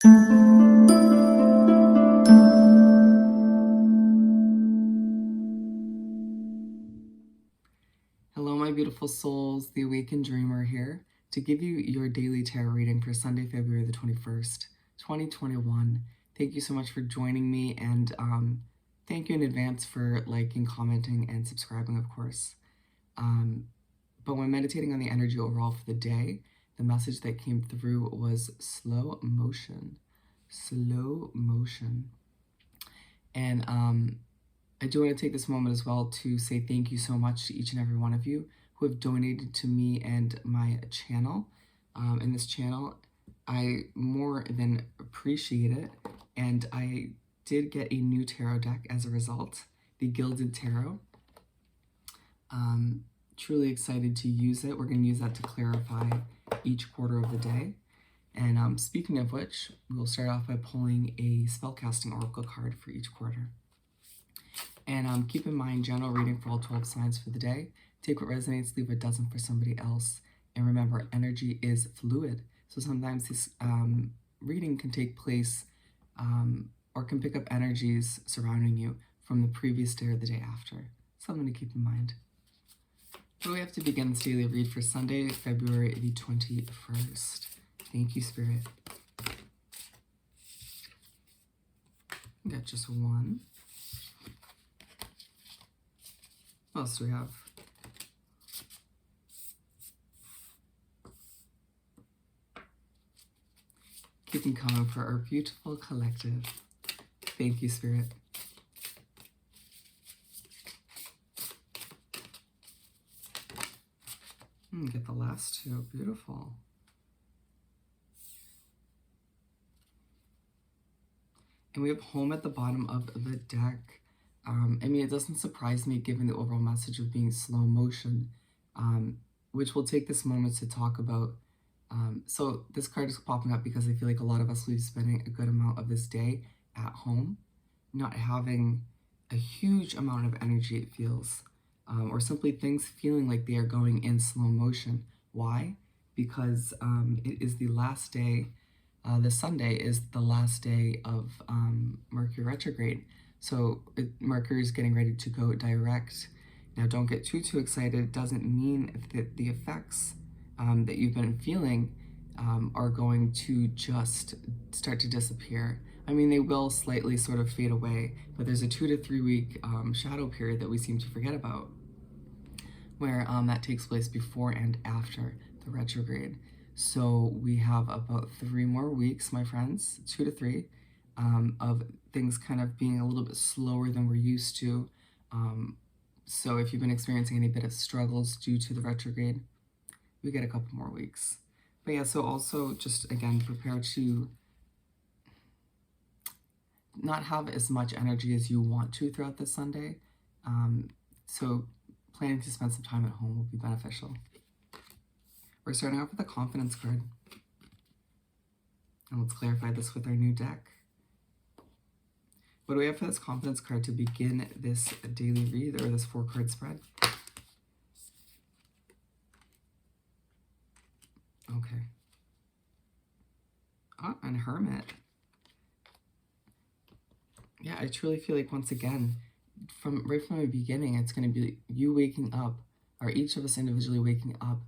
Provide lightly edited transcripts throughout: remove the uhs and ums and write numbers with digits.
Hello, my beautiful souls. The Awakened Dreamer here to give you your daily tarot reading for Sunday, February the 21st, 2021. Thank you so much for joining me, and thank you in advance for liking, commenting, and subscribing, of course. But when meditating on the energy overall for the day, the message that came through was slow motion. Slow motion. And I do want to take this moment as well to say thank you so much to each and every one of you who have donated to me and my channel. In this channel, I more than appreciate it, and I did get a new tarot deck as a result, the Gilded Tarot. Truly excited to use it. We're going to use that to clarify each quarter of the day. And speaking of which, we'll start off by pulling a spellcasting oracle card for each quarter. And keep in mind, general reading for all 12 signs for the day. Take what resonates, leave what doesn't for somebody else. And remember, energy is fluid. So sometimes this reading can take place or can pick up energies surrounding you from the previous day or the day after. Something to keep in mind. So we have to begin this daily read for Sunday, February the 21st. Thank you, Spirit. We got just one. What else do we have? Keeping coming for our beautiful collective. Thank you, Spirit. Get the last two. Beautiful. And we have home at the bottom of the deck. I mean, it doesn't surprise me given the overall message of being slow motion, which we'll take this moment to talk about. So this card is popping up because I feel like a lot of us will be spending a good amount of this day at home, not having a huge amount of energy, it feels, or simply things feeling like they are going in slow motion. Why? Because it is the last day, this Sunday is the last day of Mercury retrograde. So Mercury is getting ready to go direct. Now, don't get too excited. It doesn't mean that the effects that you've been feeling are going to just start to disappear. I mean, they will slightly sort of fade away, but there's a 2 to 3 week shadow period that we seem to forget about, where that takes place before and after the retrograde. So we have about 3 more weeks, my friends, 2 to 3, of things kind of being a little bit slower than we're used to. So if you've been experiencing any bit of struggles due to the retrograde, we get a couple more weeks. But yeah, so also just, again, prepare to not have as much energy as you want to throughout this Sunday. So planning to spend some time at home will be beneficial. We're starting off with a confidence card. And let's clarify this with our new deck. What do we have for this confidence card to begin this daily read, or this 4-card spread? Okay. And Hermit. Yeah, I truly feel like, once again, right from the beginning, it's going to be you waking up, or each of us individually waking up,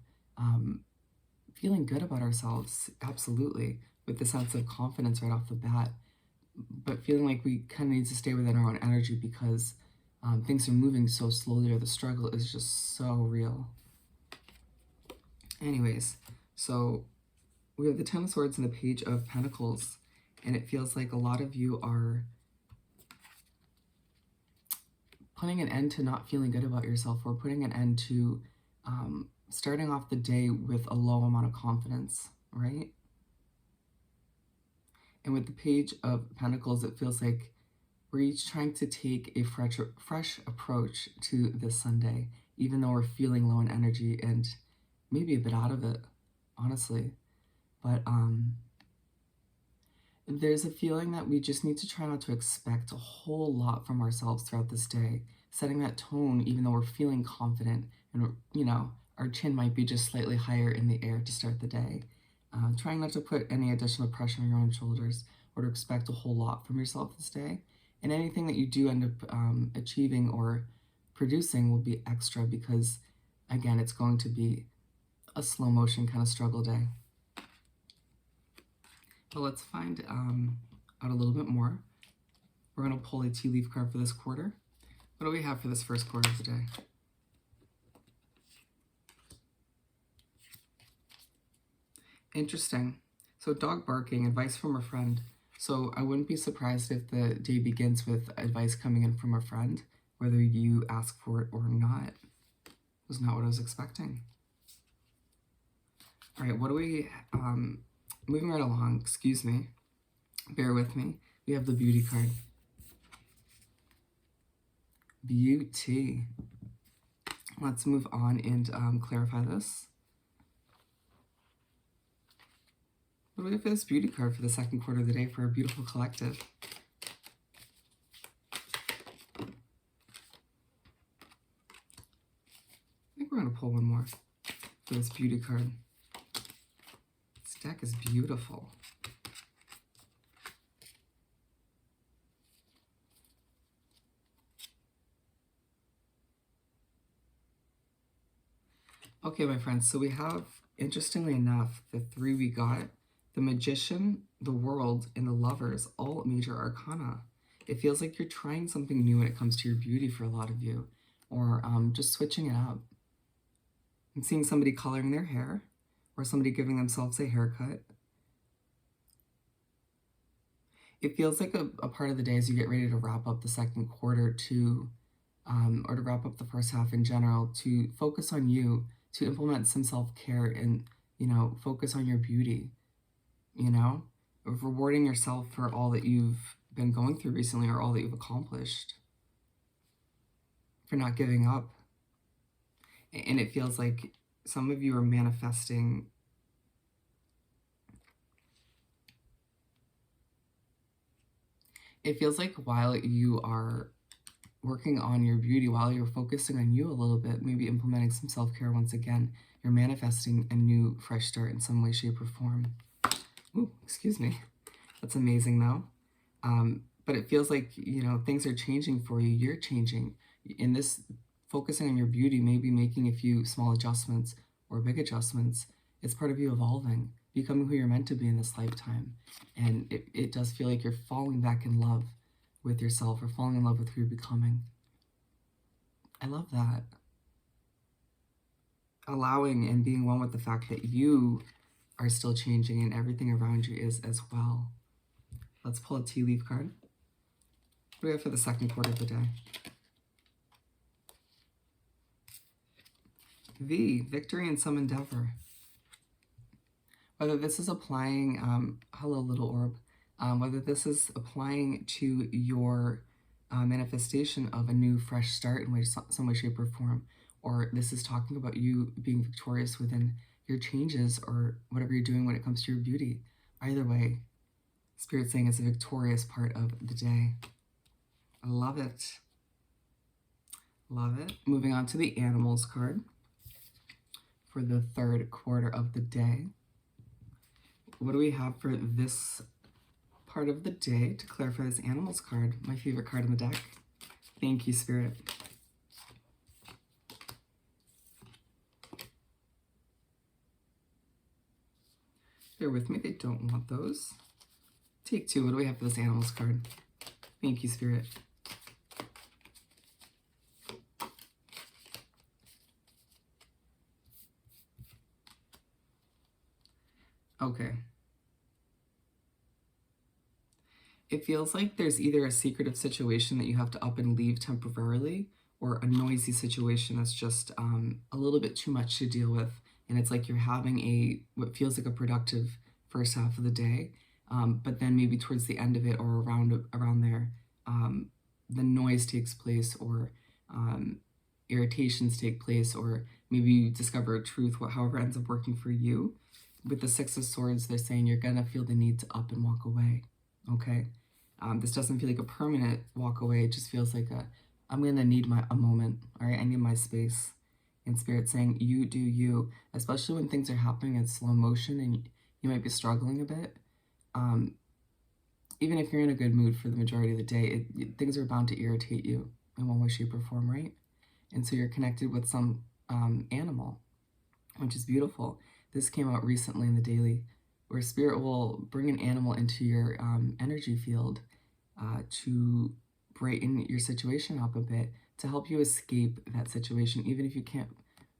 feeling good about ourselves, absolutely, with the sense of confidence right off the bat, but feeling like we kind of need to stay within our own energy because things are moving so slowly, or the struggle is just so real. Anyways, so we have the 10 of Swords and the Page of Pentacles, and it feels like a lot of you are putting an end to not feeling good about yourself, or putting an end to starting off the day with a low amount of confidence, right? And with the Page of Pentacles, it feels like we're each trying to take a fresh approach to this Sunday, even though we're feeling low in energy and maybe a bit out of it, honestly. But there's a feeling that we just need to try not to expect a whole lot from ourselves throughout this day, setting that tone even though we're feeling confident, and, you know, our chin might be just slightly higher in the air to start the day. trying not to put any additional pressure on your own shoulders or to expect a whole lot from yourself this day. And anything that you do end up achieving or producing will be extra because, again, it's going to be a slow motion kind of struggle day. But let's find out a little bit more. We're going to pull a tea leaf card for this quarter. What do we have for this first quarter of the day? Interesting. So dog barking, advice from a friend. So I wouldn't be surprised if the day begins with advice coming in from a friend, whether you ask for it or not. Was not what I was expecting. All right, what do we, moving right along, excuse me, bear with me. We have the beauty card. Beauty. Let's move on and clarify this. What do we have for this beauty card for the second quarter of the day for our beautiful collective? I think we're going to pull one more for this beauty card. This deck is beautiful. Okay, my friends, so we have, interestingly enough, the three we got, the Magician, the World, and the Lovers, all major arcana. It feels like you're trying something new when it comes to your beauty for a lot of you, or just switching it up. I'm seeing somebody coloring their hair, or somebody giving themselves a haircut. It feels like a part of the day as you get ready to wrap up the second quarter to, or to wrap up the first half in general, to focus on you, to implement some self-care and, focus on your beauty, of rewarding yourself for all that you've been going through recently or all that you've accomplished, for not giving up. And it feels like some of you are manifesting it feels like while you are working on your beauty, while you're focusing on you a little bit, maybe implementing some self-care once again, you're manifesting a new fresh start in some way, shape, or form. Ooh, excuse me. That's amazing though. But it feels like, things are changing for you. You're changing. In this, focusing on your beauty, maybe making a few small adjustments or big adjustments, it's part of you evolving, becoming who you're meant to be in this lifetime. And it does feel like you're falling back in love with yourself or falling in love with who you're becoming. I love that. Allowing and being one with the fact that you are still changing and everything around you is as well. Let's pull a tea leaf card. What do we have for the second quarter of the day? V, victory in some endeavor. Whether this is applying, hello little orb, whether this is applying to your manifestation of a new fresh start in some way, shape, or form, or this is talking about you being victorious within your changes or whatever you're doing when it comes to your beauty. Either way, Spirit's saying it's a victorious part of the day. I love it. Love it. Moving on to the animals card for the third quarter of the day. What do we have for this part of the day to clarify this animals card? My favorite card in the deck. Thank you, Spirit. Bear with me, they don't want those. Take two. What do we have for this animals card? Thank you, Spirit. Okay. It feels like there's either a secretive situation that you have to up and leave temporarily, or a noisy situation that's just a little bit too much to deal with. And it's like you're having what feels like a productive first half of the day, but then maybe towards the end of it or around there, the noise takes place, or irritations take place, or maybe you discover a truth, however it ends up working for you. With the Six of Swords, they're saying you're gonna feel the need to up and walk away, okay? This doesn't feel like a permanent walk away. It just feels like I'm gonna need a moment, all right? I need my space. And Spirit saying, you do you, especially when things are happening in slow motion and you might be struggling a bit. Um, Even if you're in a good mood for the majority of the day, things are bound to irritate you in one way, shape, or form, right? And so you're connected with some animal, which is beautiful. This came out recently in the daily, where spirit will bring an animal into your energy field to brighten your situation up a bit, to help you escape that situation, even if you can't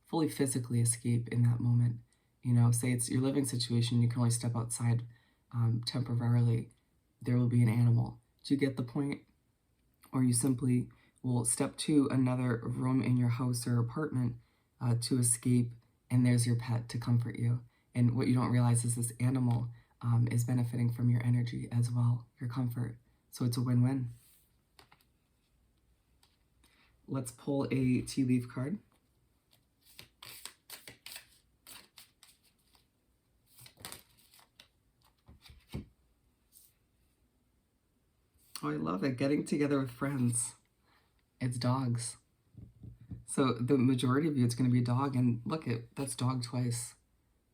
fully physically escape in that moment. You know, say it's your living situation, you can only step outside temporarily. There will be an animal. Do you get the point? Or you simply will step to another room in your house or apartment to escape, and there's your pet to comfort you. And what you don't realize is this animal is benefiting from your energy as well, your comfort. So it's a win-win. Let's pull a tea leaf card. Oh, I love it. Getting together with friends. It's dogs. So the majority of you, it's going to be a dog. And look, that's dog twice.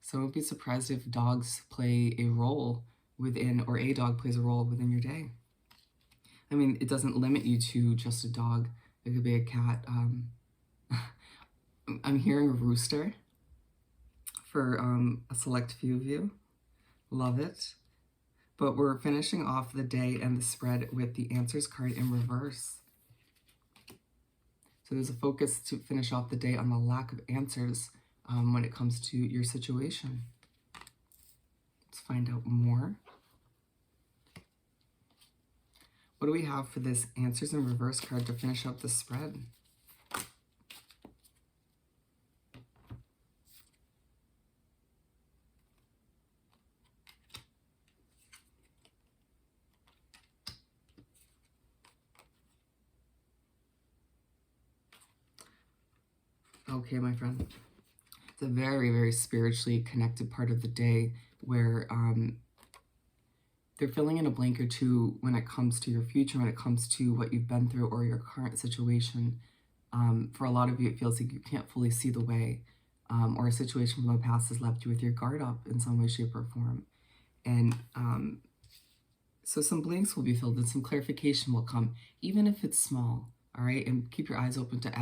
So don't be surprised if dogs play a role within, or a dog plays a role within your day. I mean, it doesn't limit you to just a dog. It could be a cat. I'm hearing a rooster for a select few of you. Love it. But we're finishing off the day and the spread with the answers card in reverse. So there's a focus to finish off the day on the lack of answers when it comes to your situation. Let's find out more. What do we have for this answers in reverse card to finish up the spread? Okay, my friend. It's a very, very spiritually connected part of the day where they're filling in a blank or two when it comes to your future, when it comes to what you've been through or your current situation. For a lot of you, it feels like you can't fully see the way, or a situation from the past has left you with your guard up in some way, shape, or form. And so some blanks will be filled and some clarification will come, even if it's small, all right? And keep your eyes open to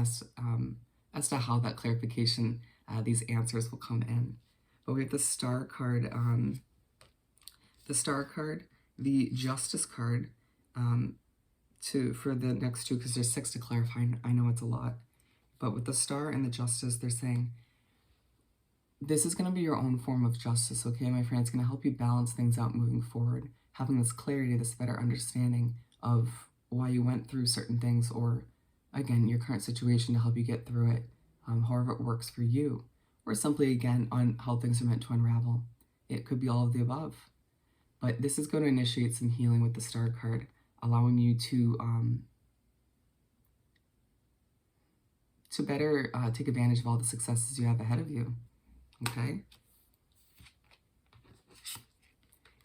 as to how that clarification, these answers will come in. But we have the star card, the justice card, for the next two, because there's 6 to clarify. I know it's a lot. But with the star and the justice, they're saying, this is going to be your own form of justice, okay, my friend? It's going to help you balance things out moving forward, having this clarity, this better understanding of why you went through certain things, or, again, your current situation to help you get through it, however it works for you, or simply, again, on how things are meant to unravel. It could be all of the above. But this is going to initiate some healing with the star card, allowing you to better take advantage of all the successes you have ahead of you. Okay?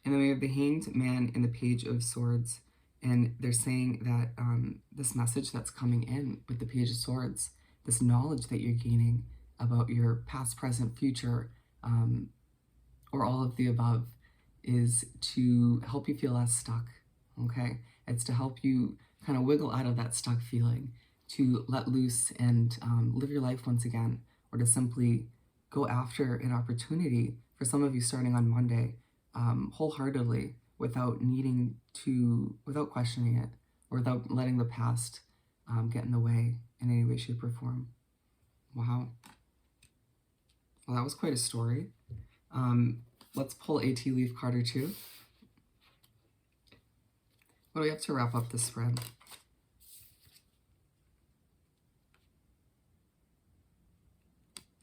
And then we have the Hanged Man and the Page of Swords. And they're saying that this message that's coming in with the Page of Swords, this knowledge that you're gaining about your past, present, future, or all of the above, is to help you feel less stuck, okay? It's to help you kind of wiggle out of that stuck feeling, to let loose and live your life once again, or to simply go after an opportunity, for some of you starting on Monday, wholeheartedly, without questioning it, or without letting the past get in the way in any way, shape, or form. Wow. Well, that was quite a story. Let's pull a tea leaf card or two. What do we have to wrap up the spread?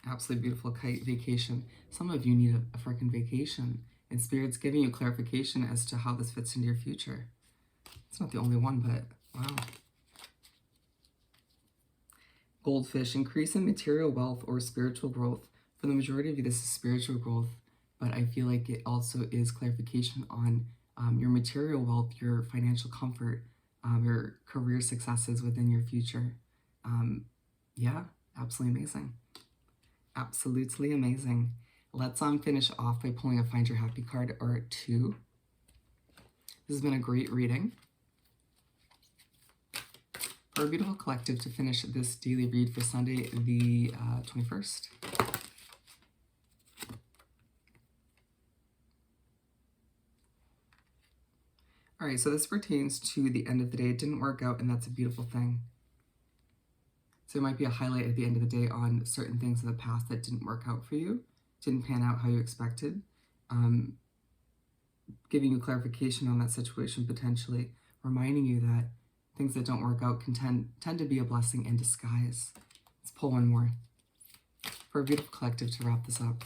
Absolutely beautiful kite vacation. Some of you need a freaking vacation, and Spirit's giving you clarification as to how this fits into your future. It's not the only one, but wow. Goldfish, increase in material wealth or spiritual growth. For the majority of you, this is spiritual growth, but I feel like it also is clarification on your material wealth, your financial comfort, your career successes within your future. Yeah, absolutely amazing. Absolutely amazing. let's finish off by pulling a Find Your Happy card or two. This has been a great reading. For our beautiful collective to finish this daily read for Sunday, the 21st. All right, so this pertains to the end of the day. It didn't work out, and that's a beautiful thing. So it might be a highlight at the end of the day on certain things in the past that didn't work out for you, didn't pan out how you expected, giving you clarification on that situation potentially, reminding you that things that don't work out can tend to be a blessing in disguise. Let's pull one more for a beautiful collective to wrap this up.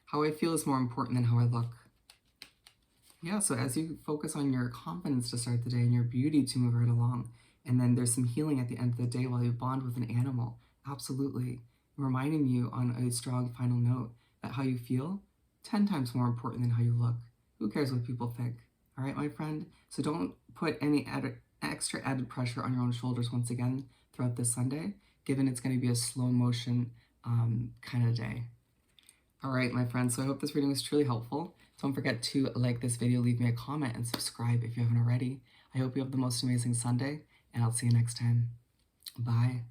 How I feel is more important than how I look. Yeah, so as you focus on your confidence to start the day and your beauty to move right along, and then there's some healing at the end of the day while you bond with an animal, absolutely. Reminding you on a strong final note that how you feel, 10 times more important than how you look. Who cares what people think? All right, my friend? So don't put any extra added pressure on your own shoulders once again throughout this Sunday, given it's going to be a slow motion kind of day. All right, my friends, so I hope this reading was truly helpful. Don't forget to like this video, leave me a comment, and subscribe if you haven't already. I hope you have the most amazing Sunday, and I'll see you next time. Bye.